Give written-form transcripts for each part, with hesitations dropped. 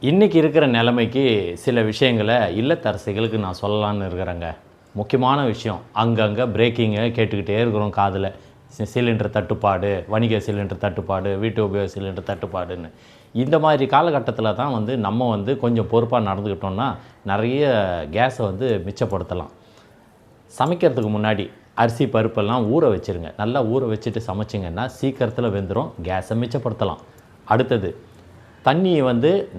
இன்றைக்கி இருக்கிற நிலைமைக்கு சில விஷயங்களை இல்லத்தரசிகளுக்கு நான் சொல்லலான்னு இருக்கிறேங்க. முக்கியமான விஷயம், அங்கங்கே பிரேக்கிங்கை கேட்டுக்கிட்டே இருக்கிறோம் காதில். சிலிண்டர் தட்டுப்பாடு, வணிக சிலிண்டர் தட்டுப்பாடு, வீட்டு உபயோக சிலிண்டர் தட்டுப்பாடுன்னு. இந்த மாதிரி காலகட்டத்தில் தான் நம்ம கொஞ்சம் பொறுப்பாக நடந்துக்கிட்டோம்னா நிறைய கேஸை மிச்சப்படுத்தலாம். சமைக்கிறதுக்கு முன்னாடி அரிசி பருப்பெல்லாம் ஊற வச்சுருங்க. நல்லா ஊற வச்சுட்டு சமைச்சிங்கன்னா சீக்கிரத்தில் வெந்துடும், கேஸை மிச்சப்படுத்தலாம். அடுத்தது, தண்ணியை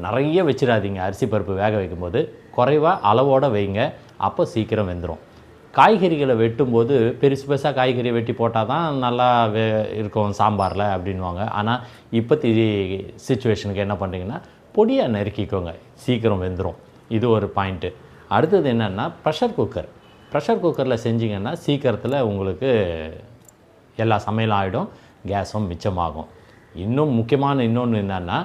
நிறைய வச்சிடாதீங்க. அரிசி பருப்பு வேக வைக்கும்போது குறைவாக அளவோடு வைங்க, அப்போ சீக்கிரம் வெந்துடும். காய்கறிகளை வெட்டும்போது பெருசு பெருசாக காய்கறி வெட்டி போட்டால் தான் நல்லா இருக்கும் சாம்பாரில் அப்படின்வாங்க. ஆனால் இப்போத்தி சிச்சுவேஷனுக்கு என்ன பண்ணுறீங்கன்னா பொடியாக நறுக்கிக்கோங்க, சீக்கிரம் வெந்துடும். இது ஒரு பாயிண்ட்டு. அடுத்தது என்னென்னா ப்ரெஷர் குக்கரில் செஞ்சிங்கன்னா சீக்கிரத்தில் உங்களுக்கு எல்லா சமையலும் ஆகிடும், கேஸும் மிச்சமாகும். இன்னும் முக்கியமான இன்னொன்று என்னென்னா,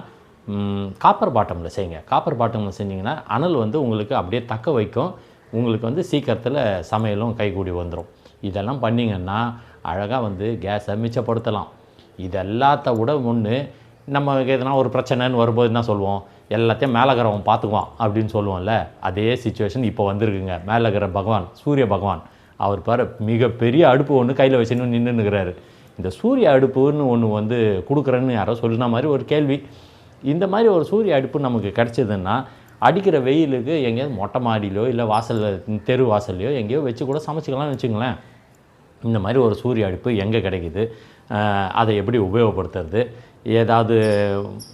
காப்பர் பாட்டமில் செய்யுங்க. காப்பர் பாட்டமில் செஞ்சிங்கன்னா அனல் உங்களுக்கு அப்படியே தக்க வைக்கும், உங்களுக்கு சீக்கிரத்தில் சமையலும் கைகூடி வந்துடும். இதெல்லாம் பண்ணிங்கன்னா அழகாக கேஸை மிச்சப்படுத்தலாம். இது எல்லாத்த விட ஒன்று, நம்ம எதனா ஒரு பிரச்சனைன்னு வரும்போது என்ன சொல்லுவோம், எல்லாத்தையும் மேலகிறவன் பார்த்துக்குவான் அப்படின்னு சொல்லுவோம்ல. அதே சிச்சுவேஷன் இப்போ வந்திருக்குங்க. மேலகிற பகவான், சூரிய பகவான், அவர் பாரு மிகப்பெரிய அடுப்பு ஒன்று கையில் வச்சுன்னு நின்றுனுக்கிறாரு. இந்த சூரிய அடுப்புன்னு ஒன்று கொடுக்குறேன்னு யாரோ சொல்லின மாதிரி ஒரு கேள்வி. இந்த மாதிரி ஒரு சூரிய அடுப்பு நமக்கு கிடச்சிதுன்னா அடிக்கிற வெயிலுக்கு எங்கேயாவது மொட்டை மாடியிலையோ இல்லை வாசலில் தெரு வாசல்லையோ எங்கேயோ வச்சு கூட சமைச்சிக்கலாம்னு வச்சுங்களேன். இந்த மாதிரி ஒரு சூரிய அடுப்பு எங்கே கிடைக்குது, அதை எப்படி உபயோகப்படுத்துறது, ஏதாவது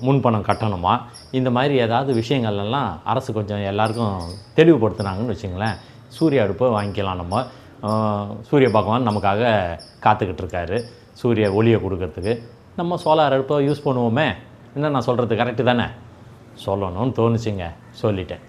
முன்பணம் கட்டணுமா, இந்த மாதிரி ஏதாவது விஷயங்கள்லாம் அரசு கொஞ்சம் எல்லாருக்கும் தெளிவுபடுத்துனாங்கன்னு வச்சுங்களேன். சூரிய அடுப்பை வாங்கிக்கலாம். நம்ம சூரிய பகவான் நமக்காக காத்துக்கிட்டு இருக்காரு சூரிய ஒளியை கொடுக்கறதுக்கு. நம்ம சோலார் அடுப்பை யூஸ் பண்ணுவோமே. என்ன நான் சொல்கிறது கரெக்டு தானே? சொல்லணும்னு தோணுச்சுங்க, சொல்லிட்டேன்.